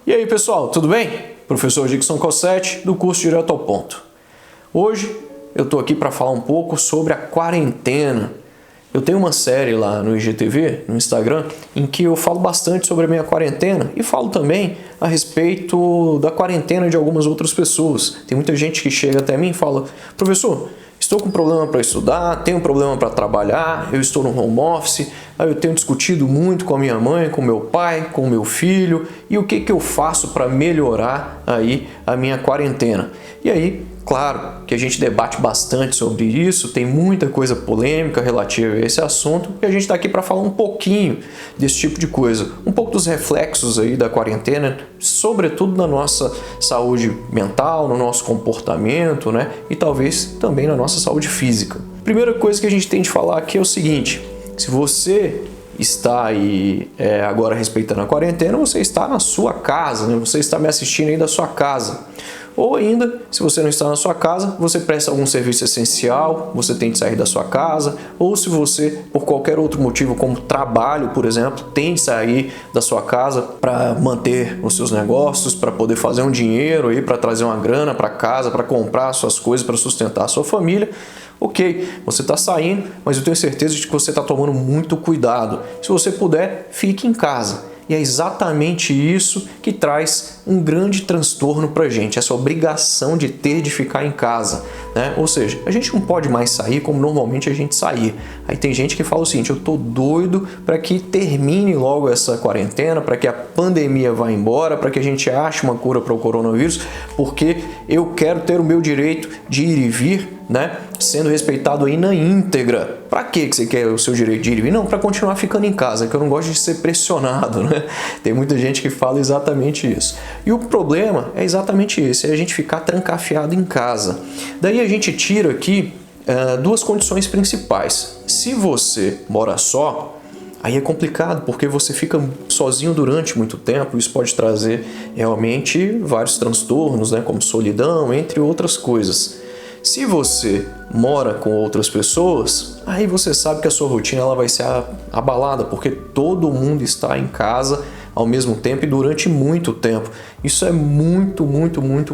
E aí pessoal, tudo bem? Professor Dickson Cossetti, do curso Direto ao Ponto. Hoje eu estou aqui para falar um pouco sobre a quarentena. Eu tenho uma série lá no IGTV, no Instagram, em que eu falo bastante sobre a minha quarentena e falo também a respeito da quarentena de algumas outras pessoas. Tem muita gente que chega até mim e fala: professor, estou com problema para estudar, tenho problema para trabalhar, eu estou no home office, aí eu tenho discutido muito com a minha mãe, com meu pai, com o meu filho, e o que eu faço para melhorar aí a minha quarentena? E aí, claro que a gente debate bastante sobre isso, tem muita coisa polêmica relativa a esse assunto, e a gente está aqui para falar um pouquinho desse tipo de coisa, um pouco dos reflexos aí da quarentena, sobretudo na nossa saúde mental, no nosso comportamento, né? E talvez também na nossa saúde física. Primeira coisa que a gente tem de falar aqui é o seguinte: se você está aí agora respeitando a quarentena, você está na sua casa, né? Você está me assistindo aí da sua casa. Ou ainda, se você não está na sua casa, você presta algum serviço essencial, você tem de sair da sua casa, ou se você, por qualquer outro motivo, como trabalho, por exemplo, tem de sair da sua casa para manter os seus negócios, para poder fazer um dinheiro aí, para trazer uma grana para casa, para comprar suas coisas, para sustentar a sua família. Ok, você está saindo, mas eu tenho certeza de que você está tomando muito cuidado. Se você puder, fique em casa. E é exatamente isso que traz um grande transtorno para a gente, essa obrigação de ter de ficar em casa, né? Ou seja, a gente não pode mais sair como normalmente a gente saía. Aí tem gente que fala o seguinte: eu tô doido para que termine logo essa quarentena, para que a pandemia vá embora, para que a gente ache uma cura para o coronavírus, porque eu quero ter o meu direito de ir e vir, né, sendo respeitado aí na íntegra. Para que você quer o seu direito de ir e vir? Não, para continuar ficando em casa, que eu não gosto de ser pressionado, né? Tem muita gente que fala exatamente isso. E o problema é exatamente esse, é a gente ficar trancafiado em casa. Daí a gente tira aqui duas condições principais. Se você mora só, aí é complicado, porque você fica sozinho durante muito tempo, isso pode trazer realmente vários transtornos, né, como solidão, entre outras coisas. Se você mora com outras pessoas, aí você sabe que a sua rotina ela vai ser abalada, porque todo mundo está em casa ao mesmo tempo e durante muito tempo. Isso é muito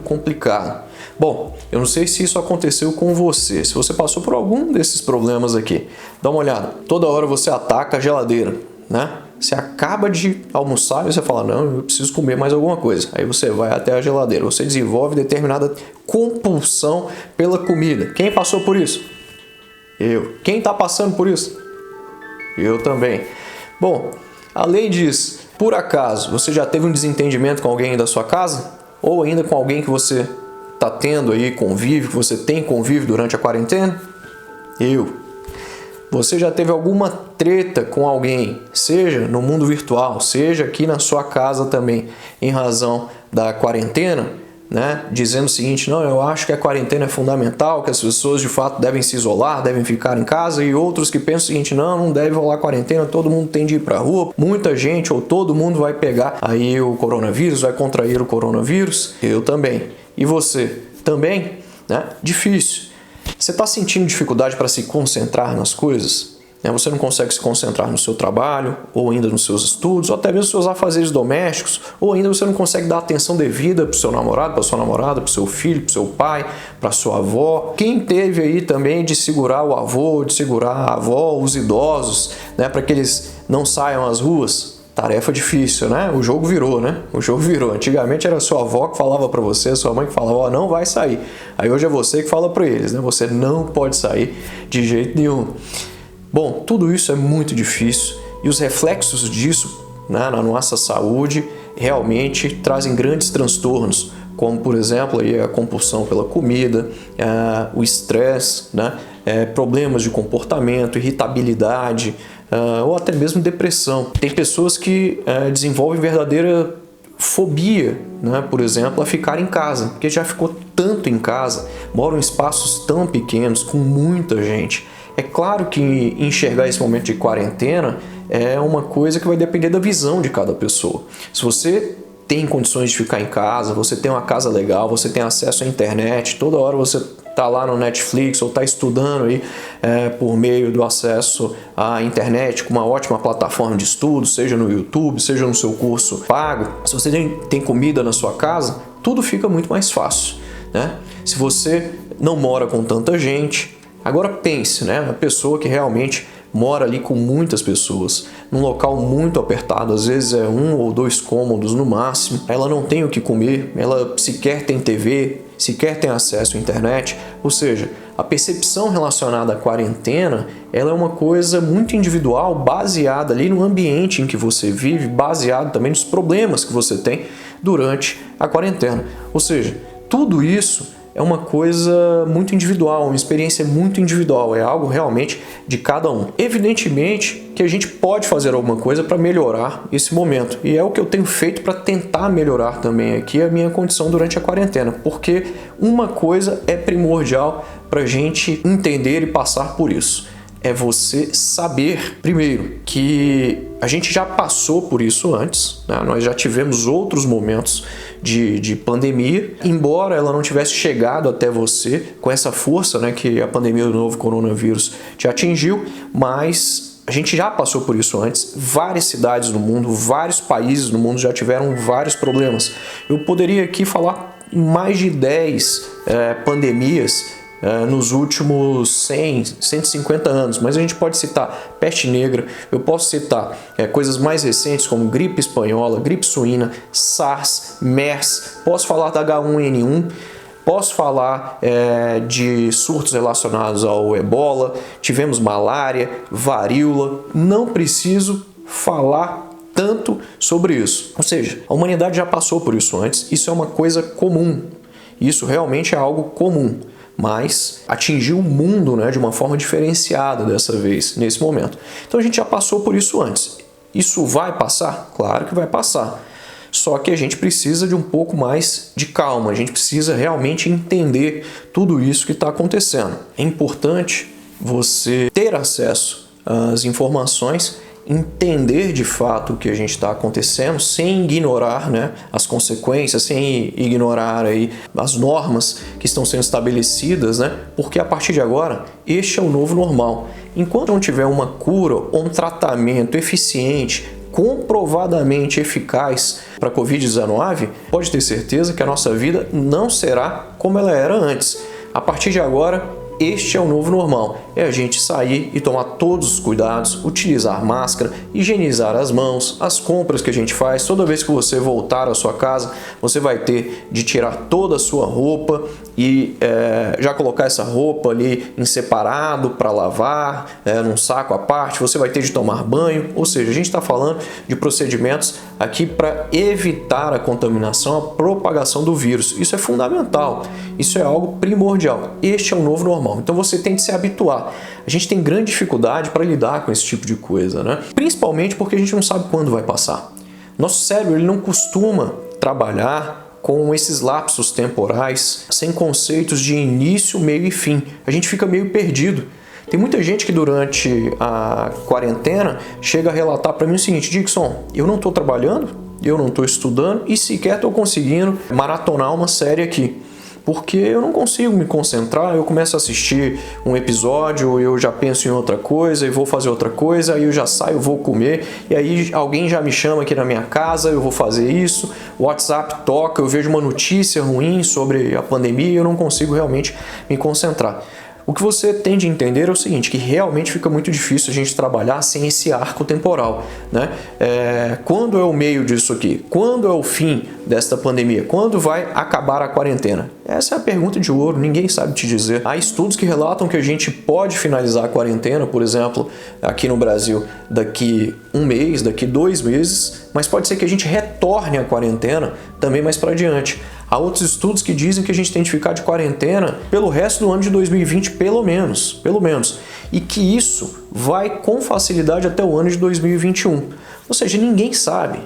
complicado. Bom, eu não sei se isso aconteceu com você, se você passou por algum desses problemas aqui. Dá uma olhada, toda hora você ataca a geladeira, né? Você acaba de almoçar e você fala: não, eu preciso comer mais alguma coisa. Aí você vai até a geladeira, você desenvolve determinada compulsão pela comida. Quem passou por isso? Eu. Quem está passando por isso? Eu também. Bom, além disso, por acaso, você já teve um desentendimento com alguém da sua casa? Ou ainda com alguém que você está tendo aí convívio, que você tem convívio durante a quarentena? Eu. Você já teve alguma treta com alguém, seja no mundo virtual, seja aqui na sua casa também, em razão da quarentena, né? Dizendo o seguinte: não, eu acho que a quarentena é fundamental, que as pessoas de fato devem se isolar, devem ficar em casa, e outros que pensam o seguinte: não deve rolar quarentena, todo mundo tem de ir para a rua, muita gente ou todo mundo vai pegar aí o coronavírus, vai contrair o coronavírus. Eu também. E você também, né? Difícil. Você está sentindo dificuldade para se concentrar nas coisas? Você não consegue se concentrar no seu trabalho, ou ainda nos seus estudos, ou até mesmo nos seus afazeres domésticos, ou ainda você não consegue dar atenção devida para o seu namorado, para a sua namorada, para o seu filho, para o seu pai, para a sua avó. Quem teve aí também de segurar o avô, de segurar a avó, os idosos, né, para que eles não saiam às ruas? Tarefa difícil, né? O jogo virou, né? O jogo virou. Antigamente era sua avó que falava para você, sua mãe que falava: ó, não vai sair. Aí hoje é você que fala para eles, né? Você não pode sair de jeito nenhum. Bom, tudo isso é muito difícil e os reflexos disso, né, na nossa saúde realmente trazem grandes transtornos, como por exemplo aí a compulsão pela comida, o estresse, né, problemas de comportamento, irritabilidade, ou até mesmo depressão. Tem pessoas que desenvolvem verdadeira fobia, né, por exemplo, a ficar em casa, porque já ficou tanto em casa, moram em espaços tão pequenos, com muita gente. É claro que enxergar esse momento de quarentena é uma coisa que vai depender da visão de cada pessoa. Se você tem condições de ficar em casa, você tem uma casa legal, você tem acesso à internet, toda hora você está lá no Netflix ou está estudando aí por meio do acesso à internet com uma ótima plataforma de estudo, seja no YouTube, seja no seu curso pago, se você tem comida na sua casa, tudo fica muito mais fácil, né? Se você não mora com tanta gente, agora pense, né? A pessoa que realmente mora ali com muitas pessoas, num local muito apertado, às vezes é 1 ou 2 cômodos no máximo, ela não tem o que comer, ela sequer tem TV, sequer tem acesso à internet, ou seja, a percepção relacionada à quarentena, ela é uma coisa muito individual, baseada ali no ambiente em que você vive, baseado também nos problemas que você tem durante a quarentena, ou seja, tudo isso é uma coisa muito individual, uma experiência muito individual, é algo realmente de cada um. Evidentemente que a gente pode fazer alguma coisa para melhorar esse momento, e é o que eu tenho feito para tentar melhorar também aqui a minha condição durante a quarentena, porque uma coisa é primordial para a gente entender e passar por isso. É você saber, primeiro, que a gente já passou por isso antes, né? Nós já tivemos outros momentos de pandemia, embora ela não tivesse chegado até você com essa força, né, que a pandemia do novo coronavírus te atingiu, mas a gente já passou por isso antes. Várias cidades no mundo, vários países no mundo já tiveram vários problemas. Eu poderia aqui falar em mais de 10 pandemias nos últimos 100, 150 anos, mas a gente pode citar peste negra, eu posso citar coisas mais recentes como gripe espanhola, gripe suína, SARS, MERS, posso falar da H1N1, posso falar de surtos relacionados ao ebola, tivemos malária, varíola, não preciso falar tanto sobre isso. Ou seja, a humanidade já passou por isso antes, isso é uma coisa comum, isso realmente é algo comum. Mas atingiu o mundo, né, de uma forma diferenciada dessa vez, nesse momento. Então a gente já passou por isso antes. Isso vai passar? Claro que vai passar. Só que a gente precisa de um pouco mais de calma, a gente precisa realmente entender tudo isso que está acontecendo. É importante você ter acesso às informações, entender de fato o que a gente está acontecendo sem ignorar, né, as consequências, sem ignorar aí as normas que estão sendo estabelecidas, né, porque a partir de agora este é o novo normal. Enquanto não tiver uma cura ou um tratamento eficiente, comprovadamente eficaz para a Covid-19, pode ter certeza que a nossa vida não será como ela era antes. A partir de agora, este é o novo normal, é a gente sair e tomar todos os cuidados, utilizar máscara, higienizar as mãos, as compras que a gente faz. Toda vez que você voltar à sua casa, você vai ter de tirar toda a sua roupa e já colocar essa roupa ali em separado para lavar, num saco à parte. Você vai ter de tomar banho, ou seja, a gente está falando de procedimentos aqui para evitar a contaminação, a propagação do vírus. Isso é fundamental, isso é algo primordial. Este é o novo normal. Então você tem de se habituar. A gente tem grande dificuldade para lidar com esse tipo de coisa, né? Principalmente porque a gente não sabe quando vai passar. Nosso cérebro ele não costuma trabalhar com esses lapsos temporais, sem conceitos de início, meio e fim. A gente fica meio perdido. Tem muita gente que durante a quarentena chega a relatar para mim o seguinte: Dickson, eu não estou trabalhando, eu não estou estudando e sequer estou conseguindo maratonar uma série aqui. Porque eu não consigo me concentrar, eu começo a assistir um episódio, eu já penso em outra coisa e vou fazer outra coisa, aí eu já saio, vou comer, e aí alguém já me chama aqui na minha casa, eu vou fazer isso, o WhatsApp toca, eu vejo uma notícia ruim sobre a pandemia e eu não consigo realmente me concentrar. O que você tem de entender é o seguinte, que realmente fica muito difícil a gente trabalhar sem esse arco temporal, né? Quando é o meio disso aqui? Quando é o fim desta pandemia? Quando vai acabar a quarentena? Essa é a pergunta de ouro, ninguém sabe te dizer. Há estudos que relatam que a gente pode finalizar a quarentena, por exemplo, aqui no Brasil, daqui 1 mês, daqui 2 meses, mas pode ser que a gente retorne à quarentena também mais para adiante. Há outros estudos que dizem que a gente tem de ficar de quarentena pelo resto do ano de 2020, pelo menos, e que isso vai com facilidade até o ano de 2021. Ou seja, ninguém sabe,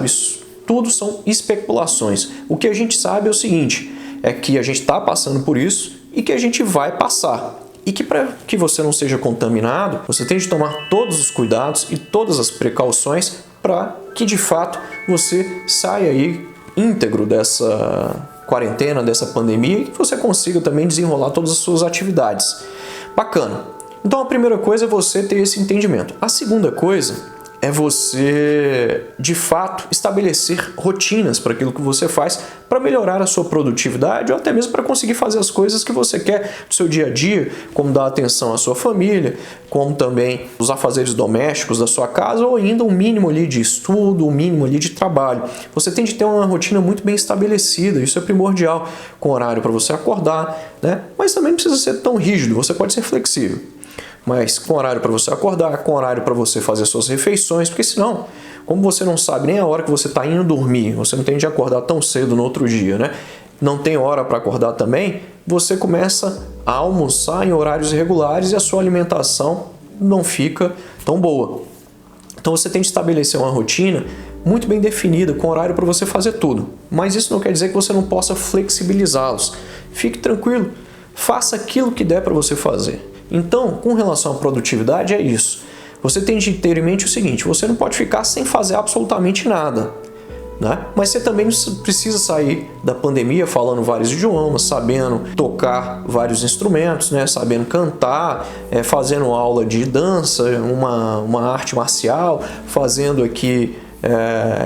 isso tudo são especulações. O que a gente sabe é o seguinte, é que a gente está passando por isso e que a gente vai passar. E que para que você não seja contaminado, você tem de tomar todos os cuidados e todas as precauções para que de fato você saia aí íntegro quarentena, dessa pandemia, e que você consiga também desenrolar todas as suas atividades. Bacana. Então a primeira coisa é você ter esse entendimento. A segunda coisa é você, de fato, estabelecer rotinas para aquilo que você faz para melhorar a sua produtividade ou até mesmo para conseguir fazer as coisas que você quer do seu dia a dia, como dar atenção à sua família, como também os afazeres domésticos da sua casa ou ainda um mínimo ali de estudo, um mínimo ali de trabalho. Você tem de ter uma rotina muito bem estabelecida, isso é primordial, com horário para você acordar, né? Mas também não precisa ser tão rígido, você pode ser flexível. Mas com horário para você acordar, com horário para você fazer suas refeições, porque senão, como você não sabe nem a hora que você está indo dormir, você não tem de acordar tão cedo no outro dia, né? Não tem hora para acordar também, você começa a almoçar em horários irregulares e a sua alimentação não fica tão boa. Então você tem de estabelecer uma rotina muito bem definida, com horário para você fazer tudo. Mas isso não quer dizer que você não possa flexibilizá-los. Fique tranquilo, faça aquilo que der para você fazer. Então, com relação à produtividade, é isso. Você tem de ter em mente o seguinte, você não pode ficar sem fazer absolutamente nada, né? Mas você também precisa sair da pandemia falando vários idiomas, sabendo tocar vários instrumentos, né? Sabendo cantar, fazendo aula de dança, uma arte marcial, fazendo aqui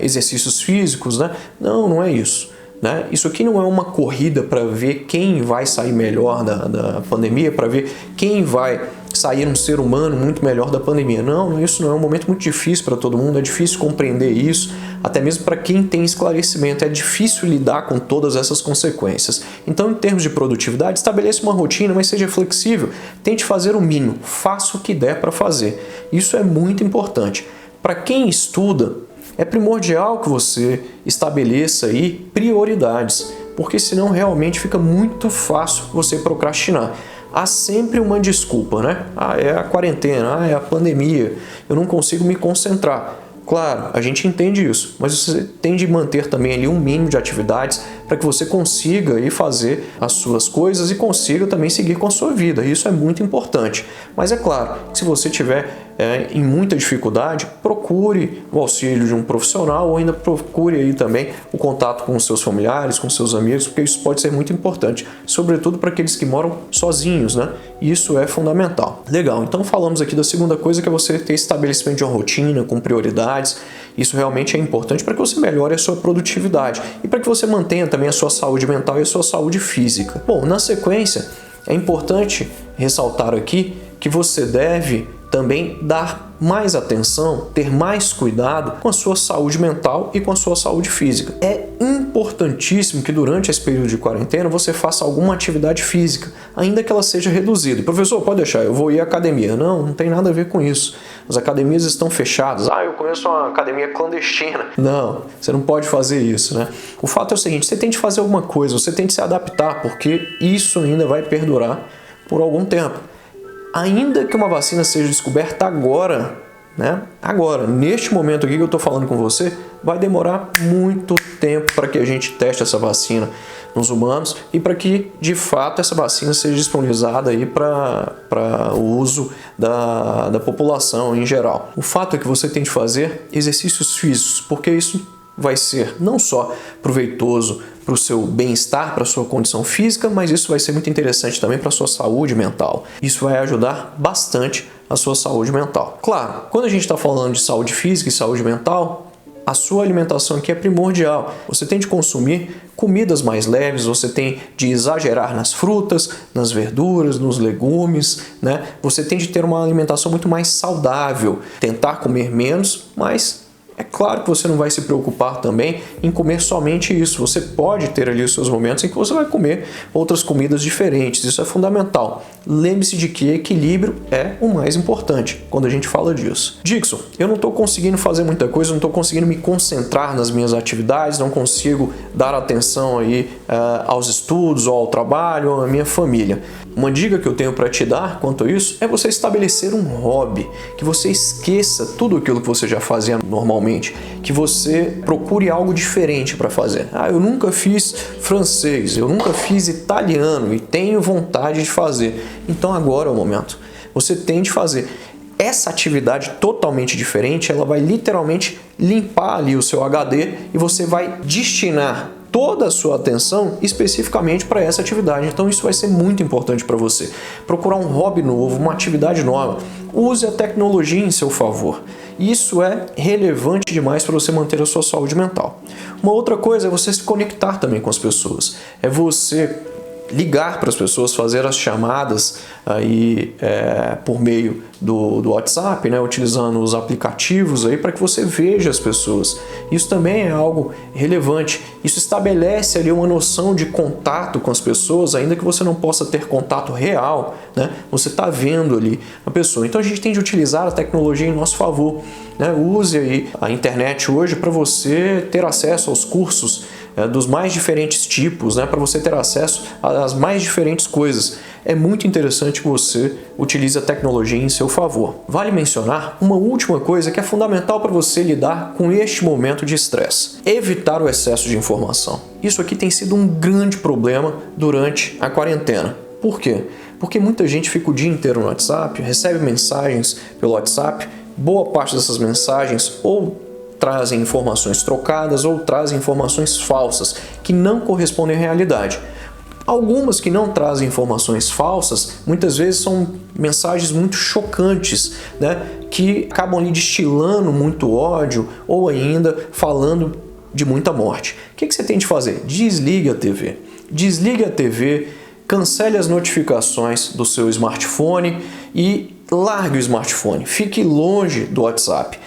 exercícios físicos, né? Não é isso. Né? Isso aqui não é uma corrida para ver quem vai sair melhor da pandemia, para ver quem vai sair um ser humano muito melhor da pandemia. Não, isso não é um momento muito difícil para todo mundo, é difícil compreender isso, até mesmo para quem tem esclarecimento, é difícil lidar com todas essas consequências. Então, em termos de produtividade, estabeleça uma rotina, mas seja flexível, tente fazer o mínimo, faça o que der para fazer. Isso é muito importante. Para quem estuda, é primordial que você estabeleça aí prioridades, porque senão realmente fica muito fácil você procrastinar. Há sempre uma desculpa, né? É a quarentena, é a pandemia, eu não consigo me concentrar. Claro, a gente entende isso, mas você tem de manter também ali um mínimo de atividades para que você consiga ir fazer as suas coisas e consiga também seguir com a sua vida. Isso é muito importante. Mas é claro, se você tiver em muita dificuldade, procure o auxílio de um profissional ou ainda procure aí também o contato com os seus familiares, com os seus amigos, porque isso pode ser muito importante, sobretudo para aqueles que moram sozinhos, né? Isso é fundamental. Legal, então falamos aqui da segunda coisa, que é você ter estabelecimento de uma rotina com prioridades. Isso realmente é importante para que você melhore a sua produtividade e para que você mantenha também a sua saúde mental e a sua saúde física. Bom, na sequência, é importante ressaltar aqui que você deve também dar mais atenção, ter mais cuidado com a sua saúde mental e com a sua saúde física. É importantíssimo que durante esse período de quarentena você faça alguma atividade física, ainda que ela seja reduzida. Professor, pode deixar, eu vou ir à academia. Não tem nada a ver com isso. As academias estão fechadas. Eu conheço uma academia clandestina. Não, você não pode fazer isso, né? O fato é o seguinte, você tem de fazer alguma coisa, você tem de se adaptar, porque isso ainda vai perdurar por algum tempo. Ainda que uma vacina seja descoberta agora, né? Agora, neste momento aqui que eu estou falando com você, vai demorar muito tempo para que a gente teste essa vacina nos humanos e para que, de fato, essa vacina seja disponibilizada aí para o uso da população em geral. O fato é que você tem de fazer exercícios físicos, porque isso vai ser não só proveitoso para o seu bem-estar, para a sua condição física, mas isso vai ser muito interessante também para a sua saúde mental. Isso vai ajudar bastante a sua saúde mental. Claro, quando a gente está falando de saúde física e saúde mental, a sua alimentação aqui é primordial. Você tem de consumir comidas mais leves, você tem de exagerar nas frutas, nas verduras, nos legumes, né? Você tem de ter uma alimentação muito mais saudável, tentar comer menos, mas é claro que você não vai se preocupar também em comer somente isso. Você pode ter ali os seus momentos em que você vai comer outras comidas diferentes. Isso é fundamental. Lembre-se de que equilíbrio é o mais importante quando a gente fala disso. Dixon, eu não estou conseguindo fazer muita coisa, não estou conseguindo me concentrar nas minhas atividades, não consigo dar atenção aí aos estudos, ou ao trabalho, ou à minha família. Uma dica que eu tenho para te dar quanto a isso é você estabelecer um hobby, que você esqueça tudo aquilo que você já fazia normalmente, que você procure algo diferente para fazer. Eu nunca fiz francês, eu nunca fiz italiano e tenho vontade de fazer. Então agora é o momento. Você tem de fazer. Essa atividade totalmente diferente, ela vai literalmente limpar ali o seu HD e você vai destinar toda a sua atenção especificamente para essa atividade. Então isso vai ser muito importante para você. Procurar um hobby novo, uma atividade nova. Use a tecnologia em seu favor. Isso é relevante demais para você manter a sua saúde mental. Uma outra coisa é você se conectar também com as pessoas. É você ligar para as pessoas, fazer as chamadas aí por meio do WhatsApp, né, utilizando os aplicativos aí para que você veja as pessoas. Isso também é algo relevante. Isso estabelece ali uma noção de contato com as pessoas, ainda que você não possa ter contato real, né? Você está vendo ali a pessoa. Então a gente tem de utilizar a tecnologia em nosso favor, né? Use aí a internet hoje para você ter acesso aos cursos dos mais diferentes tipos, né, para você ter acesso às mais diferentes coisas. É muito interessante que você utilize a tecnologia em seu favor. Vale mencionar uma última coisa que é fundamental para você lidar com este momento de estresse: evitar o excesso de informação. Isso aqui tem sido um grande problema durante a quarentena. Por quê? Porque muita gente fica o dia inteiro no WhatsApp, recebe mensagens pelo WhatsApp, boa parte dessas mensagens ou trazem informações trocadas ou trazem informações falsas que não correspondem à realidade. Algumas que não trazem informações falsas, muitas vezes são mensagens muito chocantes, né, que acabam ali destilando muito ódio ou ainda falando de muita morte. O que você tem de fazer? Desligue a TV. Desligue a TV, cancele as notificações do seu smartphone e largue o smartphone. Fique longe do WhatsApp.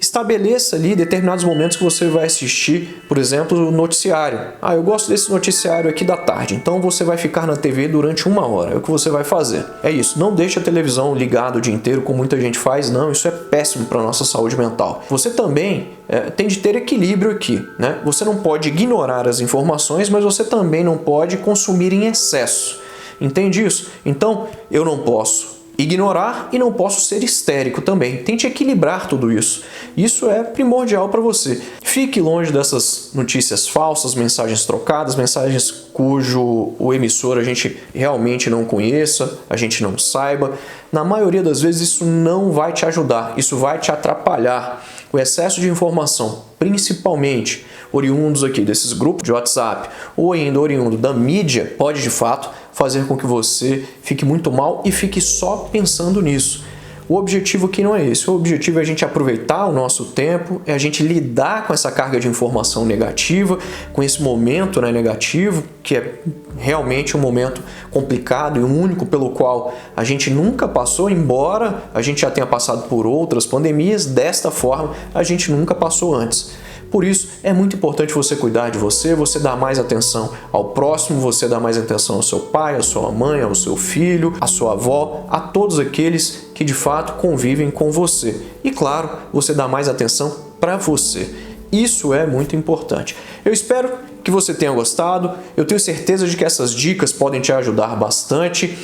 Estabeleça ali determinados momentos que você vai assistir, por exemplo, o noticiário. Eu gosto desse noticiário aqui da tarde, então você vai ficar na TV durante 1 hora. É o que você vai fazer. É isso, não deixe a televisão ligada o dia inteiro, como muita gente faz, não. Isso é péssimo para a nossa saúde mental. Você também tem de ter equilíbrio aqui, né? Você não pode ignorar as informações, mas você também não pode consumir em excesso. Entende isso? Então, eu não posso ignorar e não posso ser histérico também. Tente equilibrar tudo isso. Isso é primordial para você. Fique longe dessas notícias falsas, mensagens trocadas, mensagens cujo o emissor a gente realmente não conheça, a gente não saiba. Na maioria das vezes isso não vai te ajudar, isso vai te atrapalhar. O excesso de informação, principalmente oriundos aqui desses grupos de WhatsApp ou ainda oriundo da mídia, pode de fato fazer com que você fique muito mal e fique só pensando nisso. O objetivo aqui não é esse. O objetivo é a gente aproveitar o nosso tempo, é a gente lidar com essa carga de informação negativa, com esse momento, né, negativo, que é realmente um momento complicado e único pelo qual a gente nunca passou, embora a gente já tenha passado por outras pandemias, desta forma a gente nunca passou antes. Por isso, é muito importante você cuidar de você dar mais atenção ao próximo, você dar mais atenção ao seu pai, à sua mãe, ao seu filho, à sua avó, a todos aqueles que de fato convivem com você. E claro, você dá mais atenção para você. Isso é muito importante. Eu espero que você tenha gostado. Eu tenho certeza de que essas dicas podem te ajudar bastante.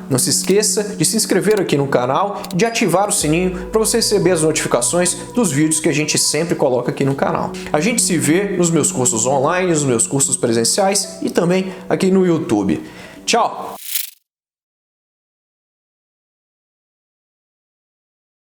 Não se esqueça de se inscrever aqui no canal, de ativar o sininho para você receber as notificações dos vídeos que a gente sempre coloca aqui no canal. A gente se vê nos meus cursos online, nos meus cursos presenciais e também aqui no YouTube. Tchau!